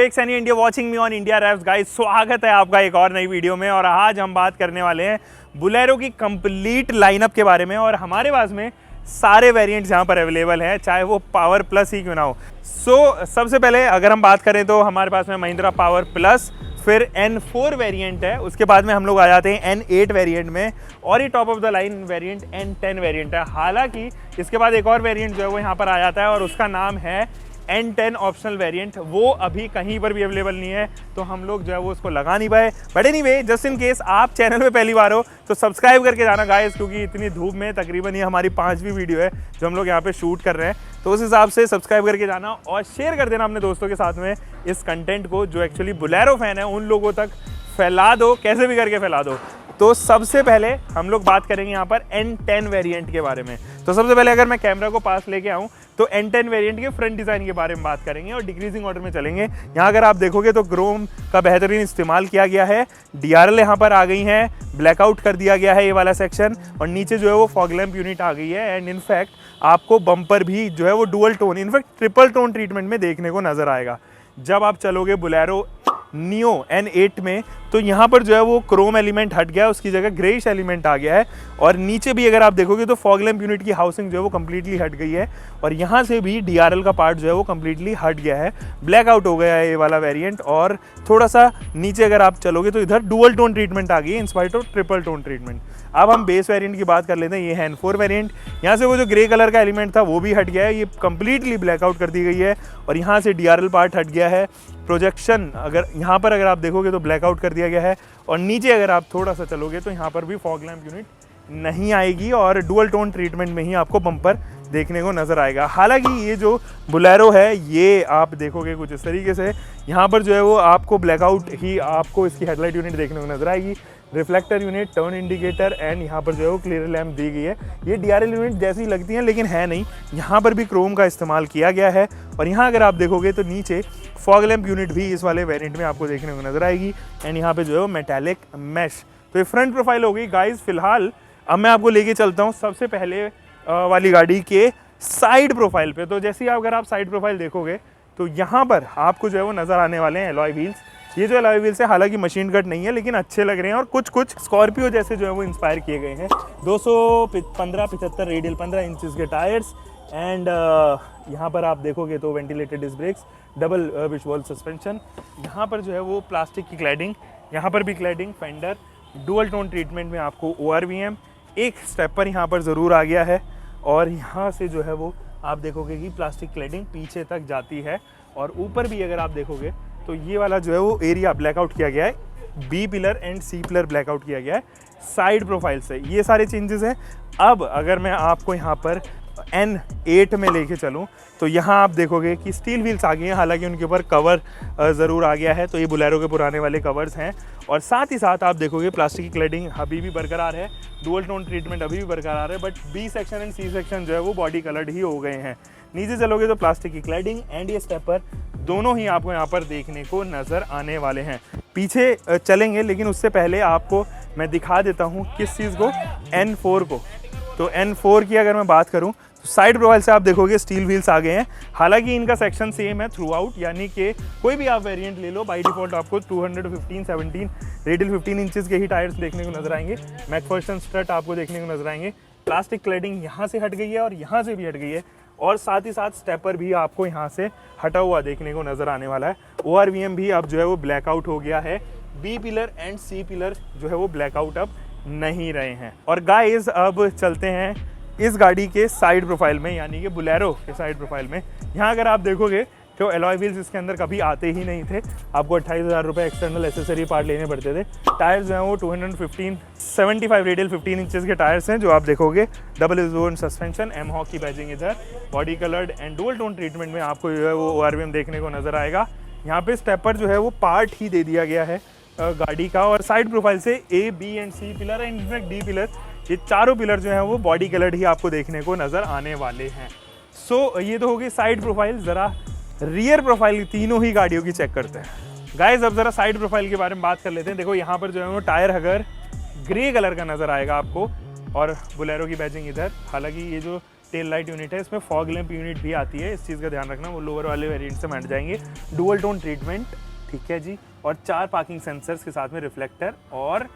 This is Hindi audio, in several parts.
Vivek Saini India watching me on India Raps. Guys स्वागत है आपका एक और नई वीडियो में। और आज हम बात करने वाले हैं बोलेरो की कंप्लीट लाइनअप के बारे में। और हमारे पास में सारे वेरिएंट्स यहाँ पर अवेलेबल हैं, चाहे वो पावर प्लस ही क्यों ना हो। सबसे पहले अगर हम बात करें तो हमारे पास में महिंद्रा पावर प्लस, फिर N4 वेरिएंट है, उसके बाद में हम लोग आ जाते हैं N8 वेरिएंट में, और ये top of the line variant N10 variant है। हालांकि इसके बाद एक और वेरिएंट जो है वो यहाँ पर आ जाता है और उसका नाम है N10 ऑप्शनल वेरिएंट। वो अभी कहीं पर भी अवेलेबल नहीं है, तो हम लोग जो है वो उसको लगा नहीं पाए। But anyway, just in case आप चैनल पे पहली बार हो तो सब्सक्राइब करके जाना गाइस, क्योंकि इतनी धूप में तकरीबन ये हमारी 5वीं वीडियो है जो हम लोग यहाँ पे शूट कर रहे हैं। तो उस हिसाब से सब्सक्राइब करके जाना और शेयर कर देना अपने दोस्तों के साथ में इस कंटेंट को, जो एक्चुअली बोलेरो फैन है उन लोगों तक फैला दो, कैसे भी करके फैला दो। तो सबसे पहले हम लोग बात करेंगे यहाँ पर N10 वेरिएंट के बारे में। तो सबसे पहले अगर मैं कैमरा को पास लेके आऊँ तो N10 वेरिएंट के फ्रंट डिज़ाइन के बारे में बात करेंगे और डिक्रीजिंग ऑर्डर में चलेंगे। यहाँ अगर आप देखोगे तो क्रोम का बेहतरीन इस्तेमाल किया गया है, DRL यहाँ पर आ गई है, ब्लैकआउट कर दिया गया है ये वाला सेक्शन, और नीचे जो है वो फॉग लैम्प यूनिट आ गई है। एंड इनफैक्ट आपको बम्पर भी जो है वो dual tone, in fact triple tone treatment में देखने को नजर आएगा जब आप चलोगे बोलेरो नियो N8 में। तो यहाँ पर जो है वो क्रोम एलिमेंट हट गया है, उसकी जगह ग्रेइश एलिमेंट आ गया है। और नीचे भी अगर आप देखोगे तो फॉग लैम्प यूनिट की हाउसिंग जो है वो कम्प्लीटली हट गई है, और यहाँ से भी DRL का पार्ट जो है वो कम्प्लीटली हट गया है, ब्लैकआउट हो गया है ये वाला वेरिएंट। और थोड़ा सा नीचे अगर आप चलोगे तो इधर डुअल टोन ट्रीटमेंट आ गई है in spite of triple tone treatment. अब हम बेस वेरिएंट की बात कर लेते हैं, ये है N4 वेरिएंट। यहाँ से वो जो ग्रे कलर का एलिमेंट था वो भी हट गया है, ये कम्प्लीटली ब्लैकआउट कर दी गई है, और यहाँ से DRL पार्ट हट गया है। प्रोजेक्शन अगर यहाँ पर अगर आप देखोगे तो ब्लैकआउट कर दिया गया है, और नीचे अगर आप थोड़ा सा चलोगे तो यहाँ पर भी फॉग लैम्प यूनिट नहीं आएगी, और डुअल टोन ट्रीटमेंट में ही आपको बम्पर देखने को नज़र आएगा। हालांकि ये जो बोलेरो है ये आप देखोगे कुछ इस तरीके से, यहाँ पर जो है वो आपको ब्लैकआउट ही आपको इसकी हेडलाइट यूनिट देखने को नज़र आएगी, reflector unit, turn indicator, and यहाँ पर जो है वो क्लियर लैम्प दी गई है। ये DRL यूनिट जैसी लगती हैं लेकिन है नहीं, यहाँ पर भी क्रोम का इस्तेमाल किया गया है। और यहाँ अगर आप देखोगे तो नीचे फॉग लैम्प यूनिट भी इस वाले वेरिएंट में आपको देखने को नजर आएगी, एंड यहाँ पे जो है वो मेटालिक मैश। तो ये फ्रंट प्रोफाइल हो गई गाइज। फिलहाल अब मैं आपको लेके चलता हूँ सबसे पहले वाली गाड़ी के साइड प्रोफाइल पे। तो जैसे ही अगर आप साइड प्रोफाइल देखोगे तो यहाँ पर आपको जो है वो नज़र आने वाले हैं एलॉय व्हील्स। ये जो एलॉय व्हील्स है हालांकि मशीन कट नहीं है लेकिन अच्छे लग रहे हैं, और कुछ स्कॉर्पियो जैसे जो है वो इंस्पायर किए गए हैं। 215-75 रेडियल 15 इंचेस के टायर्स, एंड यहाँ पर आप देखोगे तो ventilated disc brakes, double visual suspension. यहाँ पर जो है वो प्लास्टिक की क्लैडिंग, यहाँ पर भी cladding, fender, dual tone treatment में आपको ORVM, एक स्टेपर यहाँ पर ज़रूर आ गया है, और यहाँ से जो है वो आप देखोगे कि प्लास्टिक क्लैडिंग पीछे तक जाती है। और ऊपर भी अगर आप देखोगे तो ये वाला जो है वो एरिया ब्लैकआउट किया गया है, B pillar and C pillar blackout किया गया है साइड प्रोफाइल से। ये सारे चेंजेस हैं। अब अगर मैं आपको यहाँ पर N8 में लेके चलूँ तो यहाँ आप देखोगे कि स्टील व्हील्स आ गए हैं, हालांकि उनके ऊपर कवर ज़रूर आ गया है, तो ये बोलेरो के पुराने वाले कवर्स हैं। और साथ ही साथ आप देखोगे प्लास्टिक की क्लैडिंग अभी भी बरकरार है, डुअल टोन ट्रीटमेंट अभी भी बरकरार है, but B section and C section जो है वो बॉडी कलर्ड ही हो गए हैं। नीचे चलोगे तो प्लास्टिक की क्लैडिंग एंड ये स्टेपर दोनों ही आपको यहाँ पर देखने को नज़र आने वाले हैं। पीछे चलेंगे लेकिन उससे पहले आपको मैं दिखा देता हूँ किस चीज़ को, N4 को। तो N4 की अगर मैं बात करूँ तो साइड प्रोफाइल से आप देखोगे स्टील व्हील्स आ गए हैं। हालांकि इनका सेक्शन सेम है थ्रू आउट, यानी कि कोई भी आप वेरिएंट ले लो बाय डिफॉल्ट आपको 215-17 रेडियल 15 इंचेस के ही टायर्स देखने को नजर आएंगे। मैकफर्सन स्ट्रट आपको देखने को नजर आएंगे। प्लास्टिक क्लैडिंग यहाँ से हट गई है और यहाँ से भी हट गई है, और साथ ही साथ स्टेपर भी आपको यहाँ से हटा हुआ देखने को नजर आने वाला है। ORVM भी अब जो है वो ब्लैकआउट हो गया है, B pillar and C pillar जो है वो ब्लैकआउट अब नहीं रहे हैं। और गाइस अब चलते हैं इस गाड़ी के साइड प्रोफाइल में, यानी कि बोलेरो के साइड प्रोफाइल में। यहाँ अगर आप देखोगे तो एलॉय व्हील्स इसके अंदर कभी आते ही नहीं थे, आपको 28,000 रुपये एक्सटर्नल एसेसरी पार्ट लेने पड़ते थे। टायर्स जो हैं वो 215-75 रेडियल 15 इंचेस के टायर्स हैं जो आप देखोगे, डबल जोन सस्पेंशन, M-Hawk की बैजिंग इधर, body coloured and dual tone treatment में आपको जो है वो ORVM देखने को नजर आएगा। यहाँ पे स्टेपर जो है वो पार्ट ही दे दिया गया है गाड़ी का, और साइड प्रोफाइल से A, B and C pillar and in fact D pillar, ये चारों पिलर जो हैं वो बॉडी कलर्ड ही आपको देखने को नज़र आने वाले हैं। ये तो होगी साइड प्रोफाइल। ज़रा रियर प्रोफाइल तीनों ही गाड़ियों की चेक करते हैं गाइस। अब ज़रा साइड प्रोफाइल के बारे में बात कर लेते हैं। देखो यहाँ पर जो है वो टायर हगर ग्रे कलर का नज़र आएगा आपको, और बोलेरो की बैजिंग इधर। हालांकि ये जो टेल लाइट यूनिट है, इसमें फॉग लैंप यूनिट भी आती है, इस चीज़ का ध्यान रखना, वो लोअर वाले वेरिएंट से हट जाएंगे। डुअल टोन ट्रीटमेंट, ठीक है जी, और 4 पार्किंग सेंसर्स के साथ में रिफ्लेक्टर, और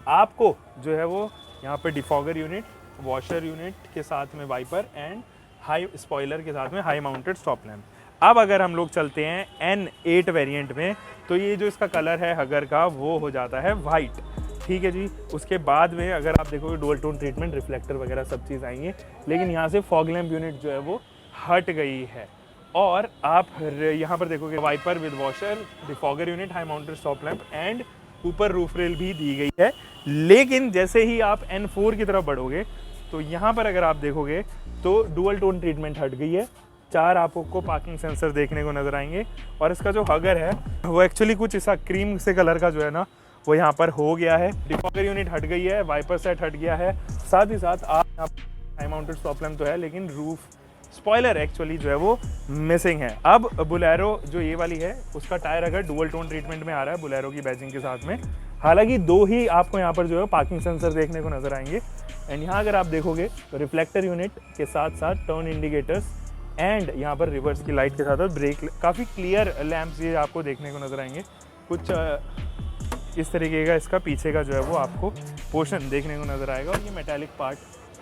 आपको जो है वो यहाँ पे डिफॉगर यूनिट, वॉशर यूनिट के साथ में वाइपर एंड हाई स्पॉइलर के साथ में हाई माउंटेड स्टॉप लैम्प। अब अगर हम लोग चलते हैं N8 वेरिएंट में, तो ये जो इसका कलर है हगर का वो हो जाता है वाइट, ठीक है जी। उसके बाद में अगर आप देखोगे डुअल टोन ट्रीटमेंट, रिफ्लेक्टर वगैरह सब चीज़ आएंगे, लेकिन यहाँ से फॉग लैम्प यूनिट जो है वो हट गई है। और आप यहाँ पर देखोगे wiper with washer, defogger unit, high mounted stop lamp and ऊपर रूफ रेल भी दी गई है। लेकिन जैसे ही आप N4 की तरफ बढ़ोगे तो यहाँ पर अगर आप देखोगे तो डुअल टोन ट्रीटमेंट हट गई है, 4 आपको पार्किंग सेंसर देखने को नजर आएंगे, और इसका जो हगर है वो एक्चुअली कुछ ऐसा क्रीम से कलर का जो है ना वो यहाँ पर हो गया है। डिफॉगर यूनिट हट गई है, वाइपर सेट हट गया है, साथ ही साथ आप यहाँ हाई माउंटेड स्टॉप लैम्प तो है, लेकिन रूफ स्पॉइलर एक्चुअली जो है वो मिसिंग है। अब बुलेरो जो ये वाली है उसका टायर अगर डुअल टोन ट्रीटमेंट में आ रहा है बुलेरो की बैजिंग के साथ में, हालांकि 2 ही आपको यहाँ पर जो है पार्किंग सेंसर देखने को नजर आएंगे। एंड यहाँ अगर आप देखोगे तो रिफ्लेक्टर यूनिट के साथ साथ टर्न इंडिकेटर्स एंड यहाँ पर रिवर्स की लाइट के साथ साथ ब्रेक, काफ़ी क्लियर लैंप्स ये आपको देखने को नजर आएंगे। कुछ इस तरीके का इसका पीछे का जो है वो आपको पोर्शन देखने को नजर आएगा, और ये मेटालिक पार्ट।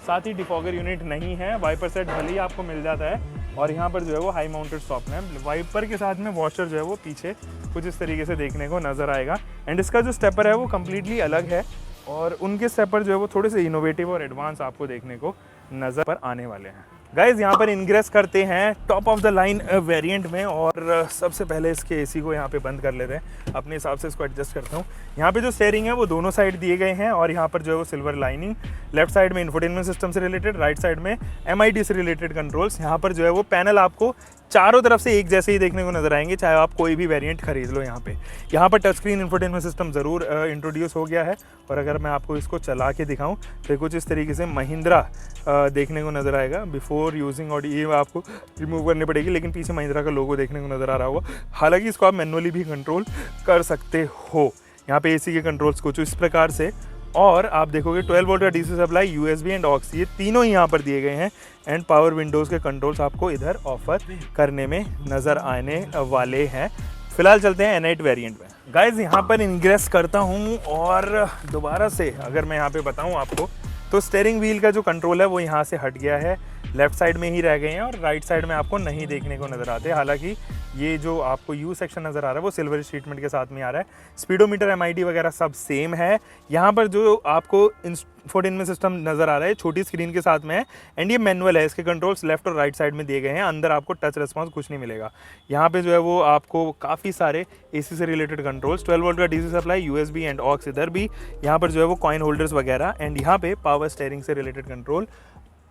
साथ ही डिफॉगर यूनिट नहीं है, वाइपर सेट भले ही आपको मिल जाता है, और यहाँ पर जो है वो high mounted stop lamp, wiper के साथ में वॉशर जो है वो पीछे कुछ इस तरीके से देखने को नज़र आएगा। एंड इसका जो स्टेपर है वो कम्प्लीटली अलग है, और उनके स्टेपर जो है वो थोड़े से इनोवेटिव और एडवांस आपको देखने को नज़र पर आने वाले हैं। गाइज यहाँ पर इंग्रेस करते हैं top of the line variant में, और सबसे पहले इसके एसी को यहाँ पे बंद कर लेते हैं, अपने हिसाब से इसको एडजस्ट करता हूँ। यहाँ पे जो स्टीयरिंग है वो दोनों साइड दिए गए हैं, और यहाँ पर जो है वो सिल्वर लाइनिंग, लेफ्ट साइड में इंफोटेनमेंट सिस्टम से रिलेटेड, राइट साइड में MID से रिलेटेड कंट्रोल्स। यहाँ पर जो है वो पैनल आपको चारों तरफ से एक जैसे ही देखने को नजर आएंगे, चाहे आप कोई भी वेरिएंट खरीद लो। यहाँ पर टच स्क्रीन इंफोटेनमेंट सिस्टम ज़रूर इंट्रोड्यूस हो गया है, और अगर मैं आपको इसको चला के दिखाऊं तो कुछ इस तरीके से महिंद्रा देखने को नज़र आएगा। बिफोर यूजिंग और ये आपको रिमूव करनी पड़ेगी, लेकिन पीछे महिंद्रा का लोगो देखने को नज़र आ रहा होगा। हालांकि इसको आप मैनुअली भी कंट्रोल कर सकते हो। यहाँ पे AC के कंट्रोल्स कुछ इस प्रकार से, और आप देखोगे 12 वोल्ट का DC supply, USB and aux, ये तीनों ही यहाँ पर दिए गए हैं। एंड पावर विंडोज़ के कंट्रोल्स आपको इधर ऑफर करने में नज़र आने वाले हैं। फिलहाल चलते हैं N8 वेरिएंट में। गाइज यहाँ पर इंग्रेस करता हूँ, और दोबारा से अगर मैं यहाँ पे बताऊँ आपको तो स्टीयरिंग व्हील का जो कंट्रोल है वो यहाँ से हट गया है, लेफ्ट साइड में ही रह गए हैं, और राइट साइड में आपको नहीं देखने को नज़र आते। हालांकि ये जो आपको यू सेक्शन नज़र आ रहा है वो सिल्वर ट्रीटमेंट के साथ में आ रहा है। स्पीडोमीटर MID वगैरह सब सेम है। यहाँ पर जो आपको इंफोटेनमेंट सिस्टम नज़र आ रहा है छोटी स्क्रीन के साथ में है, एंड ये मैनुअल है, इसके कंट्रोल्स लेफ्ट और राइट साइड में दिए गए हैं। अंदर आपको टच रिस्पॉन्स कुछ नहीं मिलेगा। यहाँ पे जो है वो आपको काफ़ी सारे AC से रिलेटेड कंट्रोल्स, 12 वोल्ट का DC supply, USB and aux इधर भी, यहाँ पर जो है वो कॉइन होल्डर्स वगैरह, एंड यहाँ पे पावर स्टीयरिंग से रिलेटेड कंट्रोल।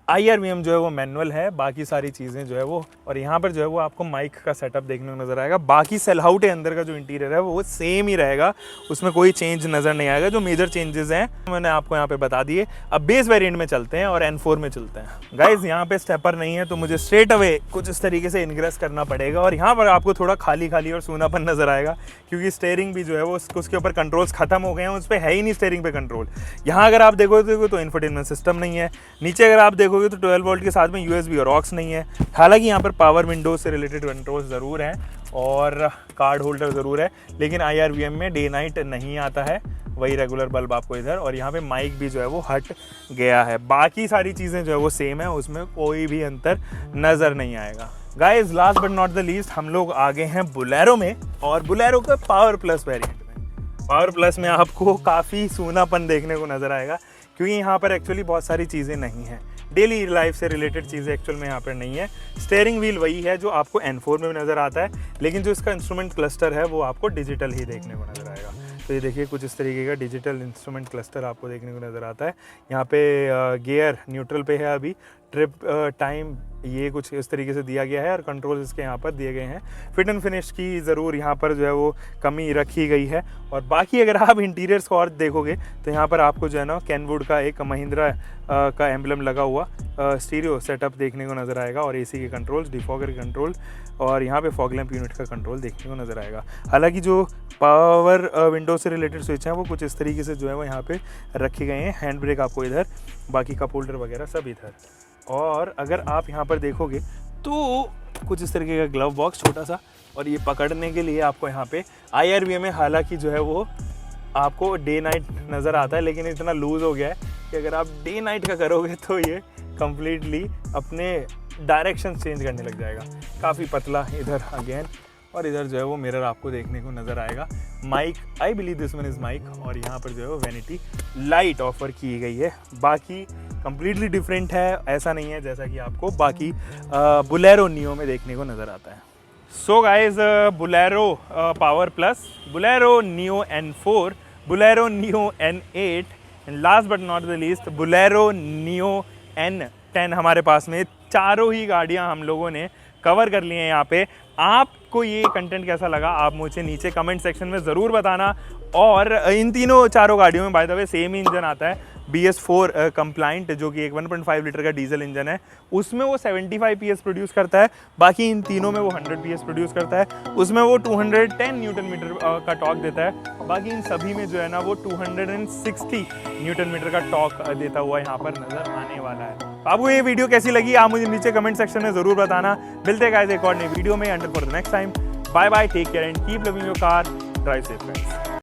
IRVM जो है वो मैनुअल है, बाकी सारी चीज़ें जो है वो, और यहाँ पर जो है वो आपको माइक का सेटअप देखने को नज़र आएगा। बाकी सेल आउट है अंदर का जो इंटीरियर है वो सेम ही रहेगा, उसमें कोई चेंज नज़र नहीं आएगा। जो मेजर चेंजेस हैं मैंने आपको यहाँ पे बता दिए। अब बेस वेरिएंट में चलते हैं और N4 में चलते हैं। गाइज यहाँ पे स्टेपर नहीं है, तो मुझे स्ट्रेट अवे कुछ इस तरीके से इंग्रेस करना पड़ेगा, और यहाँ पर आपको थोड़ा खाली खाली और सूनापन नज़र आएगा, क्योंकि स्टीयरिंग भी जो है वो उसके ऊपर कंट्रोल्स खत्म हो गए हैं, उस पर है ही नहीं स्टीयरिंग पे कंट्रोल। यहाँ अगर आप देखोगे तो इंफोटेनमेंट सिस्टम नहीं है। नीचे अगर आप देखोगे तो 12 वोल्ट के साथ में USB और ऑक्स नहीं है। हालांकि यहाँ पर पावर विंडोज से रिलेटेड कंट्रोल्स ज़रूर हैं, और कार्ड होल्डर ज़रूर है, लेकिन IRVM में डे नाइट नहीं आता है, वही रेगुलर बल्ब आपको इधर, और यहाँ पे माइक भी जो है वो हट गया है। बाकी सारी चीज़ें जो है वो सेम है, उसमें कोई भी अंतर नज़र नहीं आएगा। Guys last but not the least हम लोग आगे हैं बुलेरो में, और बुलेरो का पावर प्लस वेरिएंट में। पावर प्लस में आपको काफ़ी सूनापन देखने को नज़र आएगा, क्योंकि यहाँ पर एक्चुअली बहुत सारी चीज़ें नहीं हैं, डेली लाइफ से रिलेटेड चीज़ें एक्चुअल में यहाँ पर नहीं है। स्टीयरिंग व्हील वही है जो आपको N4 में नज़र आता है, लेकिन जो इसका इंस्ट्रूमेंट क्लस्टर है वो आपको डिजिटल ही देखने को नज़र आएगा। तो ये देखिए कुछ इस तरीके का डिजिटल इंस्ट्रूमेंट क्लस्टर आपको देखने को नज़र आता है। यहाँ पे गियर न्यूट्रल पे है, अभी ट्रिप टाइम ये कुछ इस तरीके से दिया गया है, और कंट्रोल इसके यहाँ पर दिए गए हैं। फिट एंड फिनिश की ज़रूर यहाँ पर जो है वो कमी रखी गई है। और बाकी अगर आप इंटीरियर्स को और देखोगे तो यहाँ पर आपको जो है ना कैनवुड का एक महिंद्रा का एम्बलम लगा हुआ स्टीरियो सेटअप देखने को नज़र आएगा, और AC के कंट्रोल्स, डिफॉगर के कंट्रोल, और यहाँ पे फॉग लैंप यूनिट का कंट्रोल देखने को नज़र आएगा। हालांकि जो पावर विंडो से रिलेटेड स्विच हैं वो कुछ इस तरीके से जो है वो यहाँ पे रखे गए हैं। हैंड ब्रेक आपको इधर, बाकी कप होल्डर वगैरह सब इधर। और अगर आप यहाँ पर देखोगे तो कुछ इस तरीके का ग्लव बॉक्स छोटा सा, और ये पकड़ने के लिए आपको यहाँ पे IRBM में हालांकि जो है वो आपको डे नाइट नज़र आता है, लेकिन इतना लूज़ हो गया है कि अगर आप डे नाइट का करोगे तो ये कम्प्लीटली अपने डायरेक्शन चेंज करने लग जाएगा। काफ़ी पतला इधर अगेन, और इधर जो है वो मिरर आपको देखने को नज़र आएगा। Mic, I believe this one is mic, और यहाँ पर जो है वो वैनिटी लाइट ऑफर की गई है। बाकी कम्प्लीटली डिफरेंट है, ऐसा नहीं है जैसा कि आपको बाकी बुलेरो नियो में देखने को नज़र आता है। So guys, Bolero power plus, Bolero neo N4, Bolero neo N8 and last but not the least Bolero neo N10 हमारे पास में। चारों ही गाड़ियां हम लोगों ने कवर कर ली हैं यहाँ पे। आपको ये कंटेंट कैसा लगा आप मुझे नीचे कमेंट सेक्शन में ज़रूर बताना। और इन तीनों चारों गाड़ियों में by the way same he engine आता है, BS4 कंप्लाइंट, जो कि एक 1.5 लीटर का डीजल इंजन है। उसमें वो 75 PS प्रोड्यूस करता है, बाकी इन तीनों में वो 100 PS प्रोड्यूस करता है। उसमें वो 210 न्यूटन मीटर का टॉर्क देता है, बाकी इन सभी में जो है ना वो 260 न्यूटन मीटर का टॉर्क देता हुआ यहाँ पर नज़र आने वाला है। आपको ये वीडियो कैसी लगी आप मुझे नीचे कमेंट सेक्शन में ज़रूर बताना। मिलते हैं गाइस एक और नई वीडियो में। Until for the next time, bye bye, take care and keep loving your car, drive safe guys.